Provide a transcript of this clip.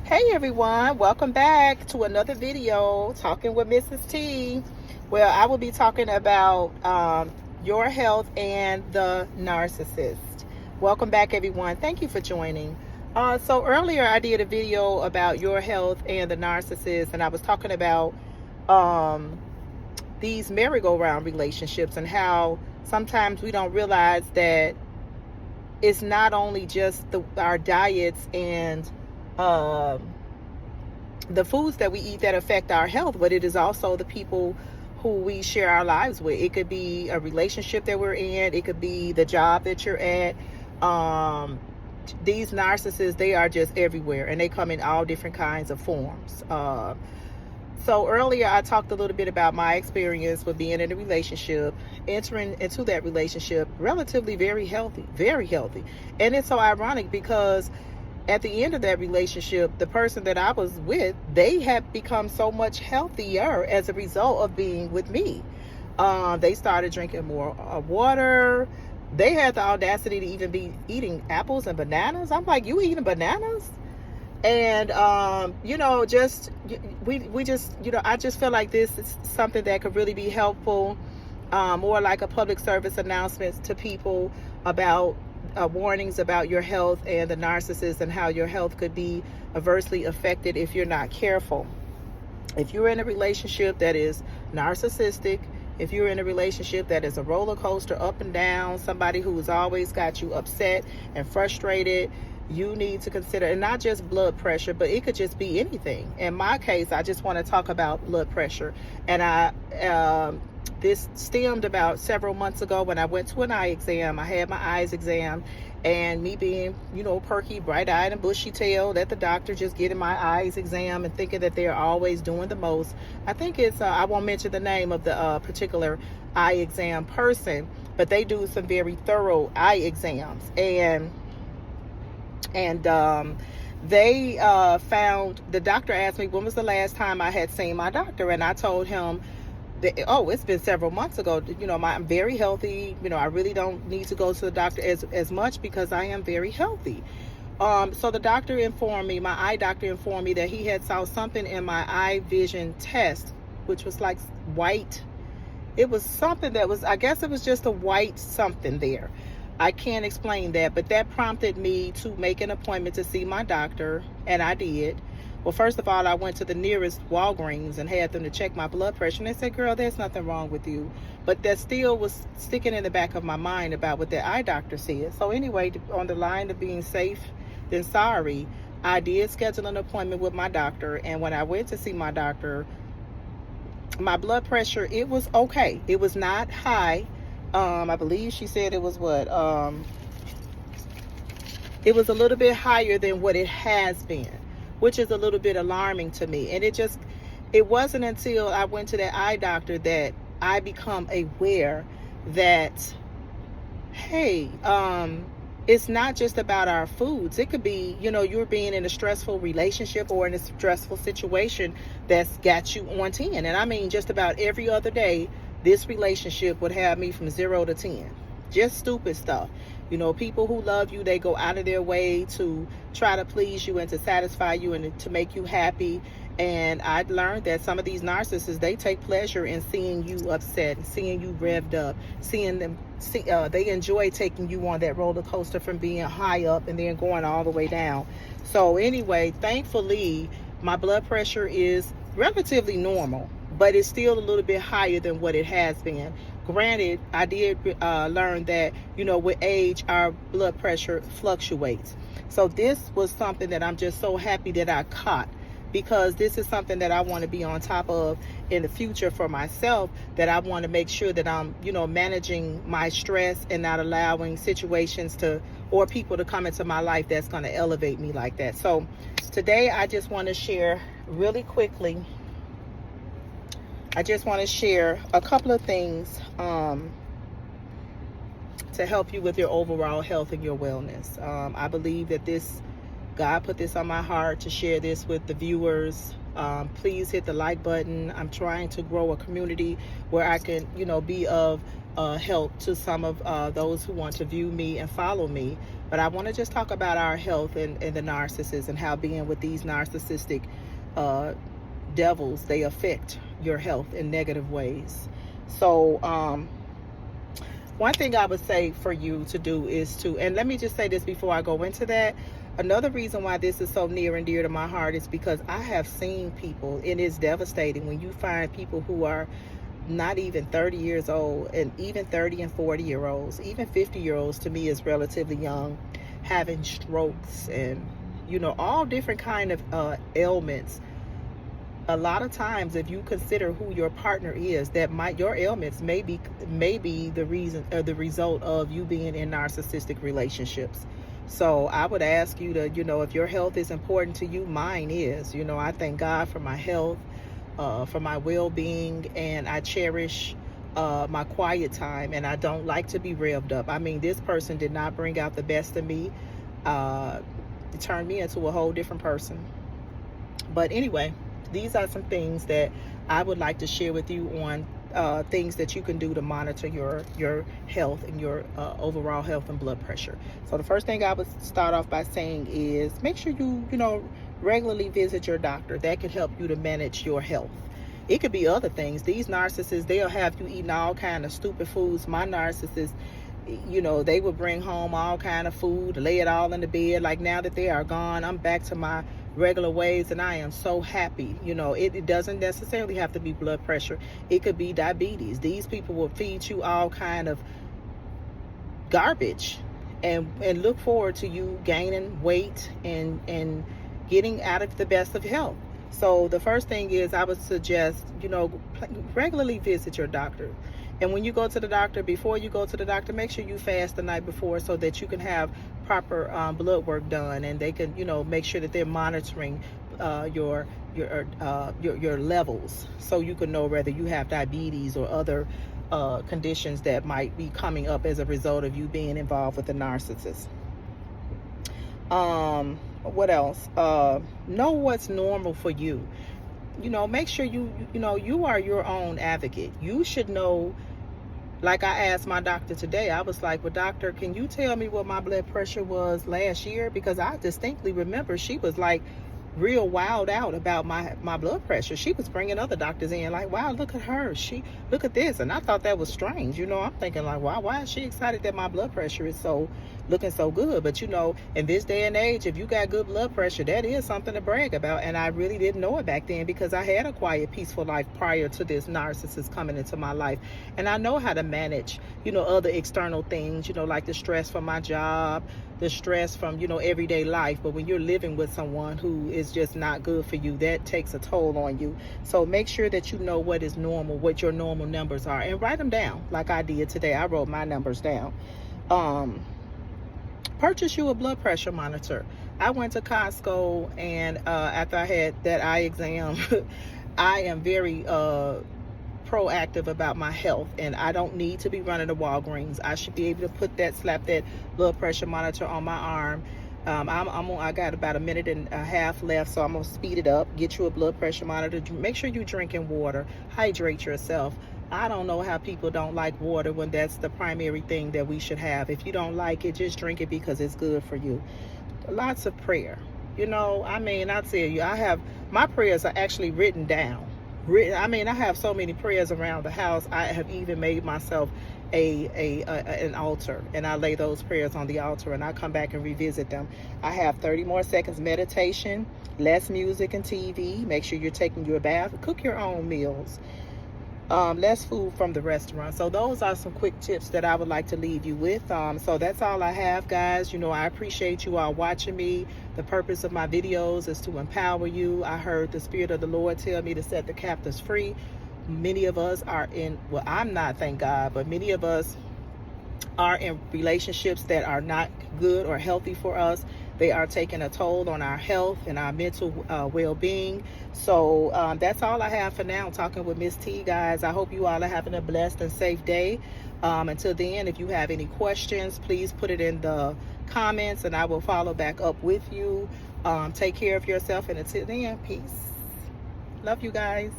Hey everyone, welcome back to another video talking with Mrs. T. Well, I will be talking about your health and the narcissist. Welcome back everyone. Thank you for joining. So earlier I did a video about your health and the narcissist, and I was talking about these merry-go-round relationships and how sometimes we don't realize that it's not only just our diets and the foods that we eat that affect our health, but it is also the people who we share our lives with. It could be a relationship that we're in. It could be the job that you're at. These narcissists, they are just everywhere, and they come in all different kinds of forms. So earlier I talked a little bit about my experience with being in a relationship, entering into that relationship relatively very healthy. And it's so ironic because at the end of that relationship, the person that I was with, they have become so much healthier as a result of being with me. They started drinking more water. They had the audacity to even be eating apples and bananas. I'm like, you eating bananas? And I just feel like this is something that could really be helpful, more like a public service announcement to people about warnings about your health and the narcissist, and how your health could be adversely affected if you're not careful. If you're in a relationship that is narcissistic, if you're in a relationship that is a roller coaster up and down, somebody who has always got you upset and frustrated, you need to consider, and not just blood pressure, but it could just be anything. In my case, I just want to talk about blood pressure. And this stemmed about several months ago when I went to an eye exam. I had my eyes exam, and me being, perky, bright-eyed and bushy-tailed at the doctor, just getting my eyes exam and thinking that they're always doing the most. I think it's, I won't mention the name of the particular eye exam person, but they do some very thorough eye exams. And they found, the doctor asked me when was the last time I had seen my doctor, and I told him that, it's been several months ago. I'm very healthy. I really don't need to go to the doctor as much because I am very healthy. So the doctor informed me, my eye doctor informed me that he had saw something in my eye vision test, which was like white. It was something that was, I guess it was just a white something there. I can't explain that, but that prompted me to make an appointment to see my doctor, and I did. Well, first of all, I went to the nearest Walgreens and had them to check my blood pressure, and they said, girl, there's nothing wrong with you. But that still was sticking in the back of my mind about what the eye doctor said. So anyway, on the line of being safe than sorry, I did schedule an appointment with my doctor, and when I went to see my doctor, my blood pressure, it was okay. It was not high. I believe she said it was it was a little bit higher than what it has been, which is a little bit alarming to me. And it wasn't until I went to that eye doctor that I become aware that, hey, it's not just about our foods. It could be, you're being in a stressful relationship or in a stressful situation that's got you on 10. And I mean, just about every other day, this relationship would have me from 0 to 10. Just stupid stuff. People who love you, they go out of their way to try to please you and to satisfy you and to make you happy. And I learned that some of these narcissists, they take pleasure in seeing you upset, seeing you revved up, they enjoy taking you on that roller coaster from being high up and then going all the way down. So anyway, thankfully, my blood pressure is relatively normal, but it's still a little bit higher than what it has been. Granted, I did learn that, with age, our blood pressure fluctuates. So this was something that I'm just so happy that I caught, because this is something that I want to be on top of in the future for myself, that I want to make sure that I'm, managing my stress and not allowing situations or people to come into my life that's going to elevate me like that. So today I just want to share really quickly, I just want to share a couple of things to help you with your overall health and your wellness. I believe that God put this on my heart to share this with the viewers. Please hit the like button. I'm trying to grow a community where I can, be of help to some of those who want to view me and follow me. But I want to just talk about our health and the narcissist, and how being with these narcissistic devils, they affect your health in negative ways. So one thing I would say for you to do is to, and let me just say this before I go into that, another reason why this is so near and dear to my heart is because I have seen people, and it's devastating when you find people who are not even 30 years old, and even 30 and 40-year-olds, even 50-year-olds to me is relatively young, having strokes and, you know, all different kind of ailments. A lot of times, if you consider who your partner is, your ailments may be the reason or the result of you being in narcissistic relationships. So I would ask you to, you know, if your health is important to you, mine is. You know, I thank God for my health, for my well-being, and I cherish my quiet time, and I don't like to be revved up. I mean, this person did not bring out the best of me. It turned me into a whole different person. But anyway, these are some things that I would like to share with you on things that you can do to monitor your health and your overall health and blood pressure. So the first thing I would start off by saying is make sure you regularly visit your doctor. That can help you to manage your health. It could be other things. These narcissists, they'll have you eating all kind of stupid foods. My narcissists, you know, they will bring home all kind of food, lay it all in the bed. Like, now that they are gone, I'm back to my regular ways, and I am so happy. You know, it doesn't necessarily have to be blood pressure. It could be diabetes. These people will feed you all kind of garbage and look forward to you gaining weight and getting out of the best of health. So the first thing is, I would suggest, you know, regularly visit your doctor. And when you go to the doctor, before you go to the doctor, make sure you fast the night before, so that you can have proper blood work done, and they can, you know, make sure that they're monitoring your levels, so you can know whether you have diabetes or other conditions that might be coming up as a result of you being involved with the narcissist. What else? Know what's normal for you. You know, make sure you are your own advocate. You should know. Like, I asked my doctor today, I was like, well, doctor, can you tell me what my blood pressure was last year? Because I distinctly remember she was like real wild out about my blood pressure. She was bringing other doctors in like, wow, look at her. Look at this. And I thought that was strange. You know, I'm thinking like, wow, why is she excited that my blood pressure is looking so good? But, you know, in this day and age, if you got good blood pressure, that is something to brag about. And I really didn't know it back then, because I had a quiet, peaceful life prior to this narcissist coming into my life. And I know how to manage, you know, other external things, you know, like the stress from my job, the stress from, you know, everyday life. But when you're living with someone who is just not good for you, that takes a toll on you. So make sure that you know what is normal, what your normal numbers are, and write them down like I did today. I wrote my numbers down. Purchase you a blood pressure monitor. I went to Costco, and after I had that eye exam, I am very proactive about my health, and I don't need to be running to Walgreens. I should be able to slap that blood pressure monitor on my arm. I got about a minute and a half left, so I'm gonna speed it up. Get you a blood pressure monitor. Make sure you're drinking water. Hydrate yourself. I don't know how people don't like water when that's the primary thing that we should have. If you don't like it, just drink it because it's good for you. Lots of prayer. You know, I mean, I tell you, my prayers are actually written down. I mean, I have so many prayers around the house. I have even made myself an altar, and I lay those prayers on the altar, and I come back and revisit them. I have 30 more seconds meditation, less music and TV. Make sure you're taking your bath. Cook your own meals. Less food from the restaurant. So those are some quick tips that I would like to leave you with. So that's all I have, guys. You know, I appreciate you all watching me. The purpose of my videos is to empower you. I heard the Spirit of the Lord tell me to set the captives free. Many of us are I'm not, thank God, but many of us are in relationships that are not good or healthy for us. They are taking a toll on our health and our mental well-being. So that's all I have for now. Talking with Miss T, guys. I hope you all are having a blessed and safe day. Until then, if you have any questions, please put it in the comments, and I will follow back up with you. Take care of yourself, and until then, peace. Love you guys.